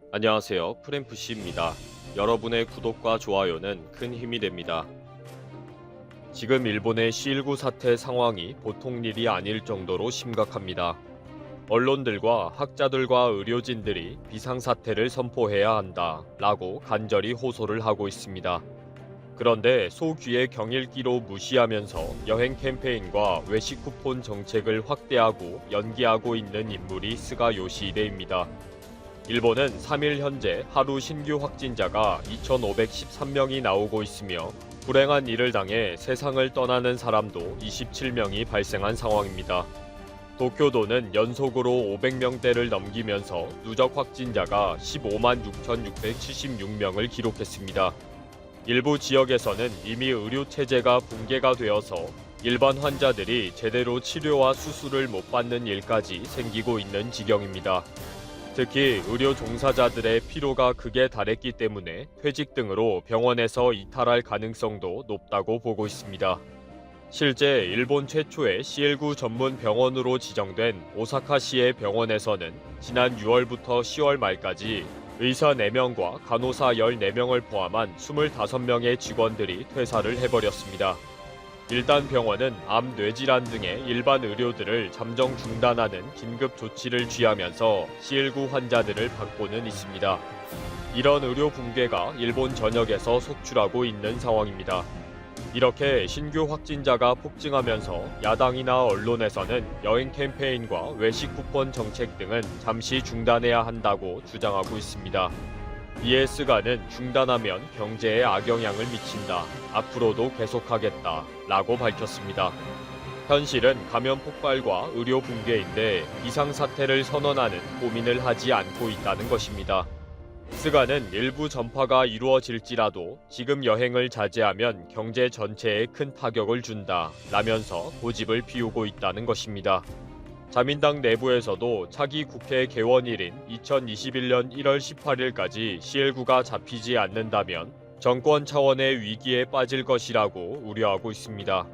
안녕하세요. 프램프시입니다. 여러분의 구독과 좋아요는 큰 힘이 됩니다. 지금 일본의 C19 사태 상황이 보통 일이 아닐 정도로 심각합니다. 언론들과 학자들과 의료진들이 비상사태를 선포해야 한다라고 간절히 호소를 하고 있습니다. 그런데 소귀의 경일기로 무시하면서 여행 캠페인과 외식 쿠폰 정책을 확대하고 연기하고 있는 인물이 스가 요시히데입니다. 일본은 3일 현재 하루 신규 확진자가 2,513명이 나오고 있으며 불행한 일을 당해 세상을 떠나는 사람도 27명이 발생한 상황입니다. 도쿄도는 연속으로 500명대를 넘기면서 누적 확진자가 15만 6,676명을 기록했습니다. 일부 지역에서는 이미 의료 체제가 붕괴가 되어서 일반 환자들이 제대로 치료와 수술을 못 받는 일까지 생기고 있는 지경입니다. 특히 의료 종사자들의 피로가 극에 달했기 때문에 퇴직 등으로 병원에서 이탈할 가능성도 높다고 보고 있습니다. 실제 일본 최초의 C19 전문 병원으로 지정된 오사카시의 병원에서는 지난 6월부터 10월 말까지 의사 4명과 간호사 14명을 포함한 25명의 직원들이 퇴사를 해버렸습니다. 일단 병원은 암, 뇌질환 등의 일반 의료들을 잠정 중단하는 긴급 조치를 취하면서 C19 환자들을 받고는 있습니다. 이런 의료 붕괴가 일본 전역에서 속출하고 있는 상황입니다. 이렇게 신규 확진자가 폭증하면서 야당이나 언론에서는 여행 캠페인과 외식 쿠폰 정책 등은 잠시 중단해야 한다고 주장하고 있습니다. 이에 스가는 중단하면 경제에 악영향을 미친다. 앞으로도 계속하겠다. 라고 밝혔습니다. 현실은 감염 폭발과 의료 붕괴인데 비상사태를 선언하는 고민을 하지 않고 있다는 것입니다. 스가는 일부 전파가 이루어질지라도 지금 여행을 자제하면 경제 전체에 큰 타격을 준다. 라면서 고집을 피우고 있다는 것입니다. 자민당 내부에서도 차기 국회 개원일인 2021년 1월 18일까지 C19가 잡히지 않는다면 정권 차원의 위기에 빠질 것이라고 우려하고 있습니다.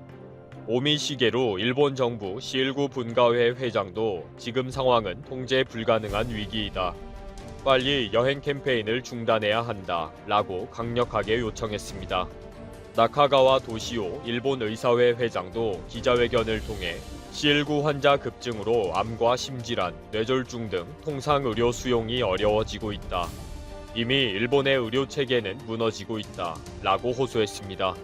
오미시게루 일본 정부 C19 분과회 회장도 지금 상황은 통제 불가능한 위기이다. 빨리 여행 캠페인을 중단해야 한다. 라고 강력하게 요청했습니다. 나카가와 도시오 일본 의사회 회장도 기자회견을 통해 C19 환자 급증으로 암과 심질환, 뇌졸중 등 통상 의료 수용이 어려워지고 있다. 이미 일본의 의료 체계는 무너지고 있다. 라고 호소했습니다.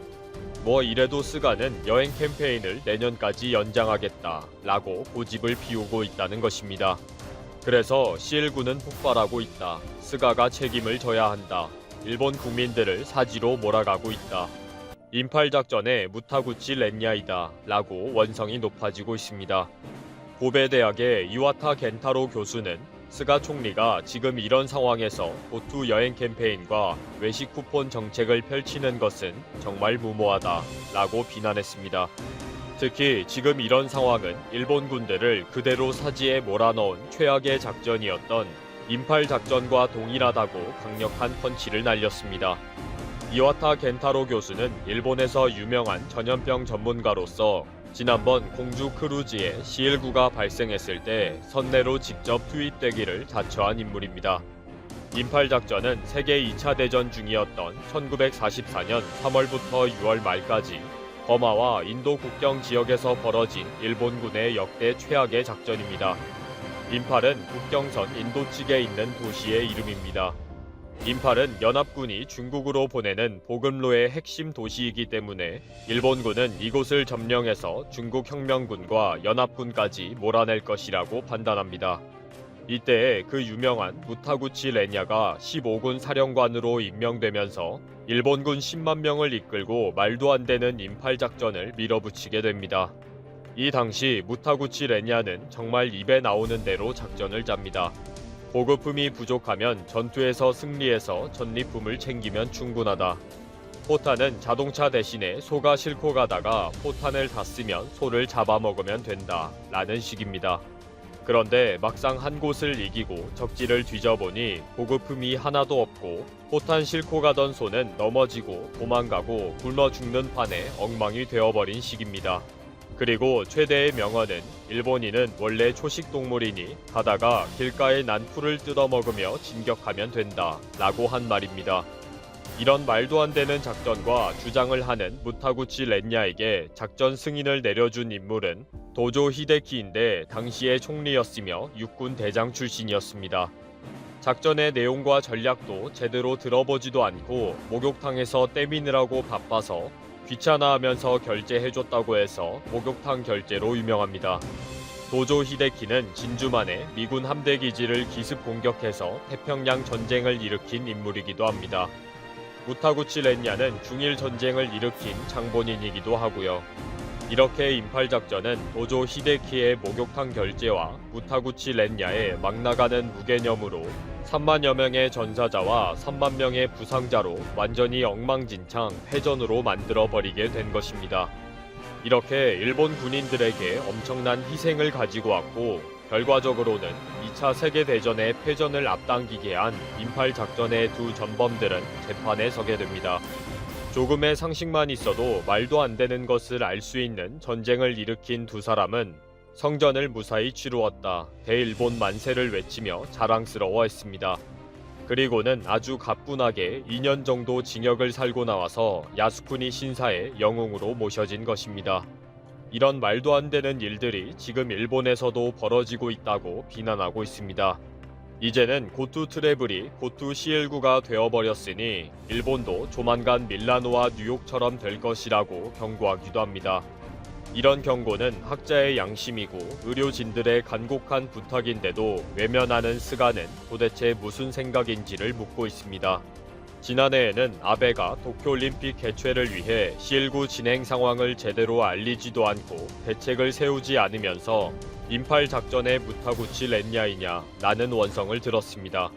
뭐 이래도 스가는 여행 캠페인을 내년까지 연장하겠다. 라고 고집을 피우고 있다는 것입니다. 그래서 C19는 폭발하고 있다. 스가가 책임을 져야 한다. 일본 국민들을 사지로 몰아가고 있다. 인팔작전의 무타구치 렌야이다 라고 원성이 높아지고 있습니다. 고베대학의 이와타 겐타로 교수는 스가 총리가 지금 이런 상황에서 고투 여행 캠페인과 외식 쿠폰 정책을 펼치는 것은 정말 무모하다 라고 비난했습니다. 특히 지금 이런 상황은 일본 군대를 그대로 사지에 몰아넣은 최악의 작전이었던 인팔작전과 동일하다고 강력한 펀치를 날렸습니다. 이와타 겐타로 교수는 일본에서 유명한 전염병 전문가로서 지난번 공주 크루즈에 C19가 발생했을 때 선내로 직접 투입되기를 자처한 인물입니다. 인팔작전은 세계 2차 대전 중이었던 1944년 3월부터 6월 말까지 버마와 인도 국경 지역에서 벌어진 일본군의 역대 최악의 작전입니다. 인팔은 국경선 인도측에 있는 도시의 이름입니다. 인팔은 연합군이 중국으로 보내는 보급로의 핵심 도시이기 때문에 일본군은 이곳을 점령해서 중국 혁명군과 연합군까지 몰아낼 것이라고 판단합니다. 이때에 그 유명한 무타구치 렌야가 15군 사령관으로 임명되면서 일본군 10만 명을 이끌고 말도 안 되는 인팔작전을 밀어붙이게 됩니다. 이 당시 무타구치 렌야는 정말 입에 나오는 대로 작전을 짭니다. 보급품이 부족하면 전투에서 승리해서 전리품을 챙기면 충분하다. 포탄은 자동차 대신에 소가 싣고 가다가 포탄을 다 쓰면 소를 잡아먹으면 된다. 라는 식입니다. 그런데 막상 한 곳을 이기고 적지를 뒤져보니 보급품이 하나도 없고 포탄 싣고 가던 소는 넘어지고 도망가고 굶어 죽는 판에 엉망이 되어버린 식입니다. 그리고 최대의 명언은 일본인은 원래 초식 동물이니 가다가 길가에 난 풀을 뜯어먹으며 진격하면 된다 라고 한 말입니다. 이런 말도 안 되는 작전과 주장을 하는 무타구치 렌야에게 작전 승인을 내려준 인물은 도조 히데키인데 당시의 총리였으며 육군 대장 출신이었습니다. 작전의 내용과 전략도 제대로 들어보지도 않고 목욕탕에서 떼미느라고 바빠서 귀찮아하면서 결제해줬다고 해서 목욕탕 결제로 유명합니다. 도조 히데키는 진주만에 미군 함대 기지를 기습 공격해서 태평양 전쟁을 일으킨 인물이기도 합니다. 무타구치 렌야는 중일 전쟁을 일으킨 장본인이기도 하고요. 이렇게 인팔작전은 도조 히데키의 목욕탕 결제와 무타구치 렌야의 막 나가는 무개념으로 3만여 명의 전사자와 3만 명의 부상자로 완전히 엉망진창 패전으로 만들어버리게 된 것입니다. 이렇게 일본 군인들에게 엄청난 희생을 가지고 왔고 결과적으로는 2차 세계대전의 패전을 앞당기게 한 인팔작전의 두 전범들은 재판에 서게 됩니다. 조금의 상식만 있어도 말도 안 되는 것을 알 수 있는 전쟁을 일으킨 두 사람은 성전을 무사히 치루었다. 대일본 만세를 외치며 자랑스러워했습니다. 그리고는 아주 가뿐하게 2년 정도 징역을 살고 나와서 야스쿠니 신사의 영웅으로 모셔진 것입니다. 이런 말도 안 되는 일들이 지금 일본에서도 벌어지고 있다고 비난하고 있습니다. 이제는 고투 트래블이 고투 C19가 되어버렸으니 일본도 조만간 밀라노와 뉴욕처럼 될 것이라고 경고하기도 합니다. 이런 경고는 학자의 양심이고 의료진들의 간곡한 부탁인데도 외면하는 스가는 도대체 무슨 생각인지를 묻고 있습니다. 지난해에는 아베가 도쿄올림픽 개최를 위해 C19 진행 상황을 제대로 알리지도 않고 대책을 세우지 않으면서 인팔 작전의 무타구치 렌야이냐 라는 원성을 들었습니다.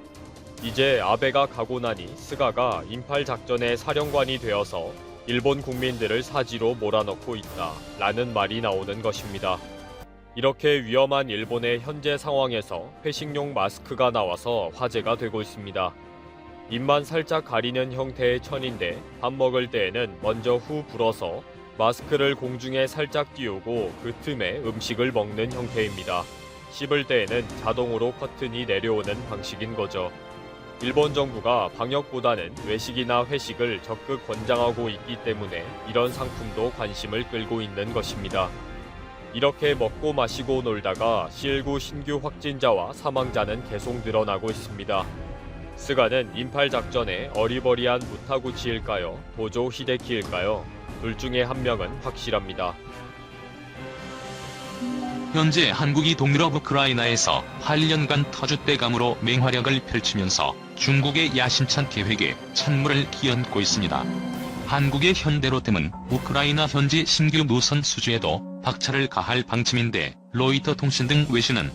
이제 아베가 가고 나니 스가가 인팔 작전의 사령관이 되어서 일본 국민들을 사지로 몰아넣고 있다 라는 말이 나오는 것입니다. 이렇게 위험한 일본의 현재 상황에서 회식용 마스크가 나와서 화제가 되고 있습니다. 입만 살짝 가리는 형태의 천인데 밥 먹을 때에는 먼저 후 불어서 마스크를 공중에 살짝 띄우고 그 틈에 음식을 먹는 형태입니다. 씹을 때에는 자동으로 커튼이 내려오는 방식인 거죠. 일본 정부가 방역보다는 외식이나 회식을 적극 권장하고 있기 때문에 이런 상품도 관심을 끌고 있는 것입니다. 이렇게 먹고 마시고 놀다가 C19 신규 확진자와 사망자는 계속 늘어나고 있습니다. 스가는 인팔 작전의 어리버리한 무타구치일까요? 도조 히데키일까요? 둘 중에 한 명은 확실합니다. 현재 한국이 동유럽 우크라이나에서 8년간 터줏대감으로 맹활약을 펼치면서 중국의 야심찬 계획에 찬물을 끼얹고 있습니다. 한국의 현대로템은 우크라이나 현지 신규 노선 수주에도 박차를 가할 방침인데 로이터 통신 등 외신은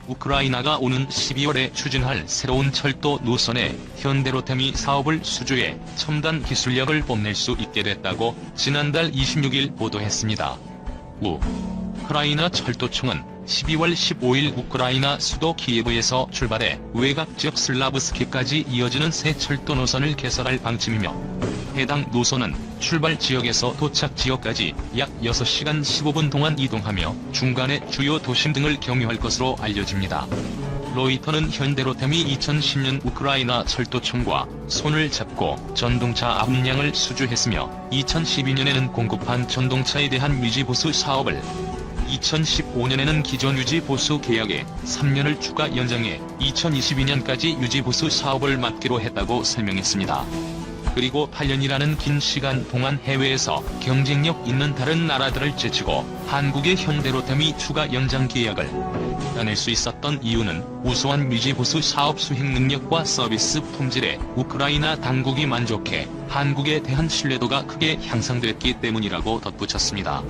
우크라이나가 오는 12월에 추진할 새로운 철도 노선에 현대로템이 사업을 수주해 첨단 기술력을 뽐낼 수 있게 됐다고 지난달 26일 보도했습니다. 우크라이나 철도청은 12월 15일 우크라이나 수도 키예브에서 출발해 외곽 지역 슬라브스키까지 이어지는 새 철도 노선을 개설할 방침이며 해당 노선은 출발 지역에서 도착 지역까지 약 6시간 15분 동안 이동하며 중간에 주요 도심 등을 경유할 것으로 알려집니다. 로이터는 현대로템이 2010년 우크라이나 철도청과 손을 잡고 전동차 압량을 수주했으며 2012년에는 공급한 전동차에 대한 유지보수 사업을 2015년에는 기존 유지보수 계약에 3년을 추가 연장해 2022년까지 유지보수 사업을 맡기로 했다고 설명했습니다. 그리고 8년이라는 긴 시간 동안 해외에서 경쟁력 있는 다른 나라들을 제치고 한국의 현대로템이 추가 연장 계약을 따낼 수 있었던 이유는 우수한 유지보수 사업 수행 능력과 서비스 품질에 우크라이나 당국이 만족해 한국에 대한 신뢰도가 크게 향상됐기 때문이라고 덧붙였습니다.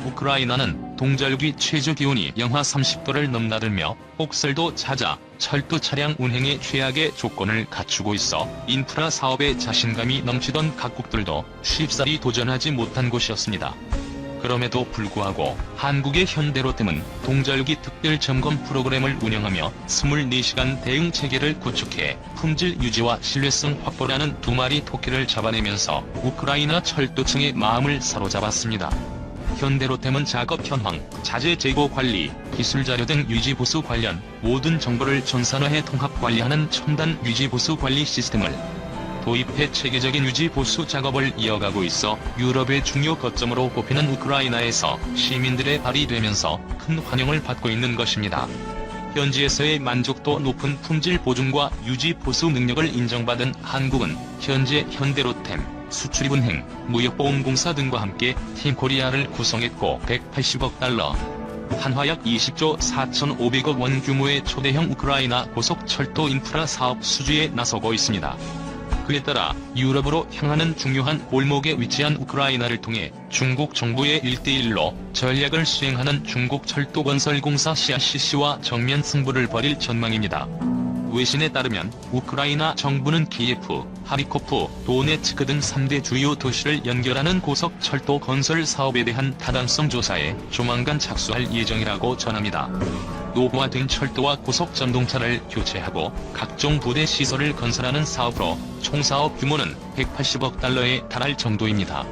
우크라이나는 동절기 최저 기온이 영하 30도를 넘나들며 폭설도 잦아 철도 차량 운행에 최악의 조건을 갖추고 있어 인프라 사업에 자신감이 넘치던 각국들도 쉽사리 도전하지 못한 곳이었습니다. 그럼에도 불구하고 한국의 현대로템은 동절기 특별 점검 프로그램을 운영하며 24시간 대응 체계를 구축해 품질 유지와 신뢰성 확보라는 두 마리 토끼를 잡아내면서 우크라이나 철도청의 마음을 사로잡았습니다. 현대로템은 작업 현황, 자재 재고 관리, 기술 자료 등 유지 보수 관련 모든 정보를 전산화해 통합 관리하는 첨단 유지 보수 관리 시스템을 도입해 체계적인 유지 보수 작업을 이어가고 있어 유럽의 중요 거점으로 꼽히는 우크라이나에서 시민들의 발휘되면서 큰 환영을 받고 있는 것입니다. 현지에서의 만족도 높은 품질 보증과 유지 보수 능력을 인정받은 한국은 현재 현대로템, 수출입은행, 무역보험공사 등과 함께 팀코리아를 구성했고 180억 달러, 한화약 20조 4,500억 원 규모의 초대형 우크라이나 고속철도 인프라 사업 수주에 나서고 있습니다. 그에 따라 유럽으로 향하는 중요한 골목에 위치한 우크라이나를 통해 중국 정부의 1대1로 전략을 수행하는 중국철도건설공사 CRCC와 정면 승부를 벌일 전망입니다. 외신에 따르면 우크라이나 정부는 키예프, 하리코프, 도네츠크 등 3대 주요 도시를 연결하는 고속철도 건설 사업에 대한 타당성 조사에 조만간 착수할 예정이라고 전합니다. 노후화된 철도와 고속전동차를 교체하고 각종 부대 시설을 건설하는 사업으로 총 사업 규모는 180억 달러에 달할 정도입니다.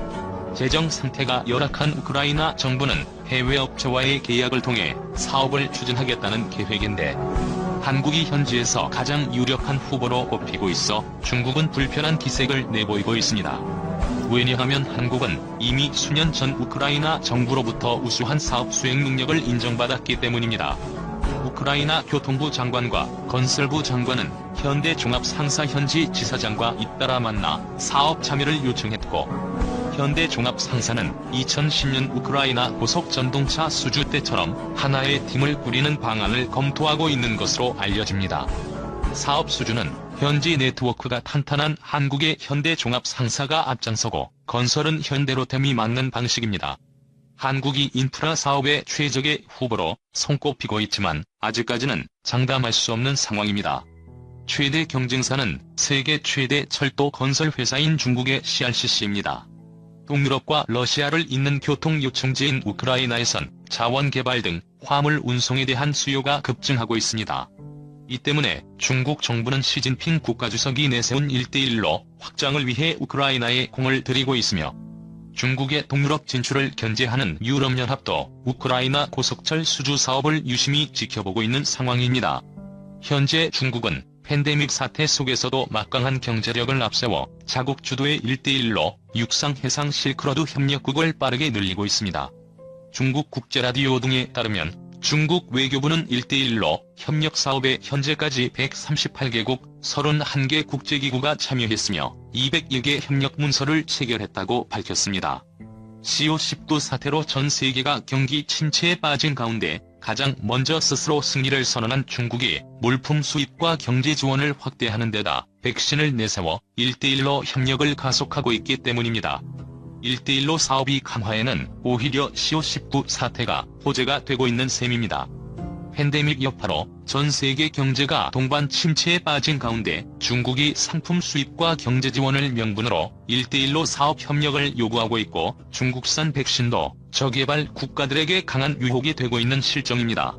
재정 상태가 열악한 우크라이나 정부는 해외 업체와의 계약을 통해 사업을 추진하겠다는 계획인데 한국이 현지에서 가장 유력한 후보로 꼽히고 있어 중국은 불편한 기색을 내보이고 있습니다. 왜냐하면 한국은 이미 수년 전 우크라이나 정부로부터 우수한 사업 수행 능력을 인정받았기 때문입니다. 우크라이나 교통부 장관과 건설부 장관은 현대종합상사 현지 지사장과 잇따라 만나 사업 참여를 요청했고 현대종합상사는 2010년 우크라이나 고속전동차 수주 때처럼 하나의 팀을 꾸리는 방안을 검토하고 있는 것으로 알려집니다. 사업 수주는 현지 네트워크가 탄탄한 한국의 현대종합상사가 앞장서고 건설은 현대로템이 맡는 방식입니다. 한국이 인프라 사업의 최적의 후보로 손꼽히고 있지만 아직까지는 장담할 수 없는 상황입니다. 최대 경쟁사는 세계 최대 철도 건설 회사인 중국의 CRCC입니다. 동유럽과 러시아를 잇는 교통 요충지인 우크라이나에선 자원 개발 등 화물 운송에 대한 수요가 급증하고 있습니다. 이 때문에 중국 정부는 시진핑 국가주석이 내세운 1대1로 확장을 위해 우크라이나에 공을 들이고 있으며 중국의 동유럽 진출을 견제하는 유럽연합도 우크라이나 고속철 수주 사업을 유심히 지켜보고 있는 상황입니다. 현재 중국은 팬데믹 사태 속에서도 막강한 경제력을 앞세워 자국 주도의 1대1로 육상 해상 실크로드 협력국을 빠르게 늘리고 있습니다. 중국 국제라디오 등에 따르면 중국 외교부는 1대1로 협력 사업에 현재까지 138개국 31개 국제기구가 참여했으며 201개 협력 문서를 체결했다고 밝혔습니다. CO19 사태로 전 세계가 경기 침체에 빠진 가운데 가장 먼저 스스로 승리를 선언한 중국이 물품 수입과 경제 지원을 확대하는 데다 백신을 내세워 1대1로 협력을 가속하고 있기 때문입니다. 1대1로 사업이 강화에는 오히려 CO19 사태가 호재가 되고 있는 셈입니다. 팬데믹 여파로 전 세계 경제가 동반 침체에 빠진 가운데 중국이 상품 수입과 경제 지원을 명분으로 1대1로 사업 협력을 요구하고 있고 중국산 백신도 저개발 국가들에게 강한 유혹이 되고 있는 실정입니다.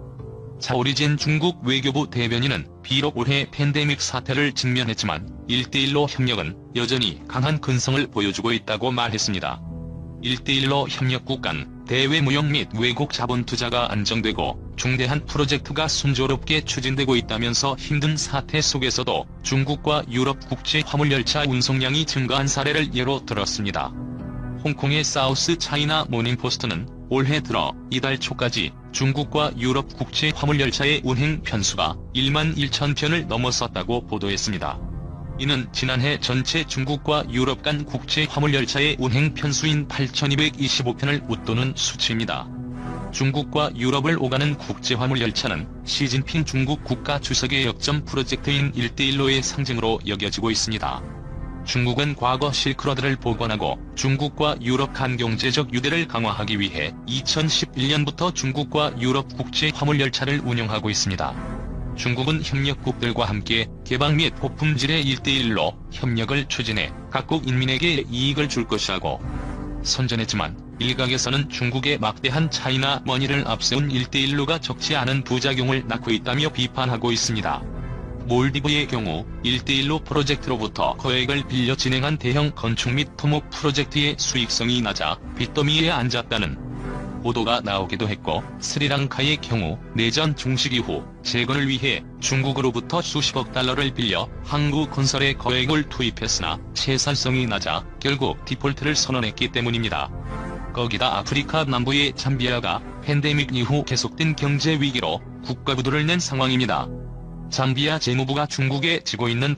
자오리진 중국 외교부 대변인은 비록 올해 팬데믹 사태를 직면했지만 1대1로 협력은 여전히 강한 근성을 보여주고 있다고 말했습니다. 1대1로 협력국 간 대외 무역 및 외국 자본 투자가 안정되고 중대한 프로젝트가 순조롭게 추진되고 있다면서 힘든 사태 속에서도 중국과 유럽 국제 화물열차 운송량이 증가한 사례를 예로 들었습니다. 홍콩의 사우스 차이나 모닝포스트는 올해 들어 이달 초까지 중국과 유럽 국제 화물열차의 운행 편수가 1만 1천 편을 넘어섰다고 보도했습니다. 이는 지난해 전체 중국과 유럽 간 국제 화물열차의 운행 편수인 8,225편을 웃도는 수치입니다. 중국과 유럽을 오가는 국제 화물열차는 시진핑 중국 국가주석의 역점 프로젝트인 1대1로의 상징으로 여겨지고 있습니다. 중국은 과거 실크로드를 복원하고 중국과 유럽 간 경제적 유대를 강화하기 위해 2011년부터 중국과 유럽 국제 화물열차를 운영하고 있습니다. 중국은 협력국들과 함께 개방 및 고품질의 1대1로 협력을 추진해 각국 인민에게 이익을 줄 것이라고 선전했지만 일각에서는 중국의 막대한 차이나 머니를 앞세운 1대1로가 적지 않은 부작용을 낳고 있다며 비판하고 있습니다. 몰디브의 경우 1대1로 프로젝트로부터 거액을 빌려 진행한 대형 건축 및 토목 프로젝트의 수익성이 낮아 빚더미에 앉았다는 보도가 나오기도 했고, 스리랑카의 경우 내전 종식 이후 재건을 위해 중국으로부터 수십억 달러를 빌려 항구 건설에 거액을 투입했으나 채산성이 낮아 결국 디폴트를 선언했기 때문입니다. 거기다 아프리카 남부의 잠비아가 팬데믹 이후 계속된 경제 위기로 국가 부도를 낸 상황입니다. 잠비아 재무부가 중국에 지고 있는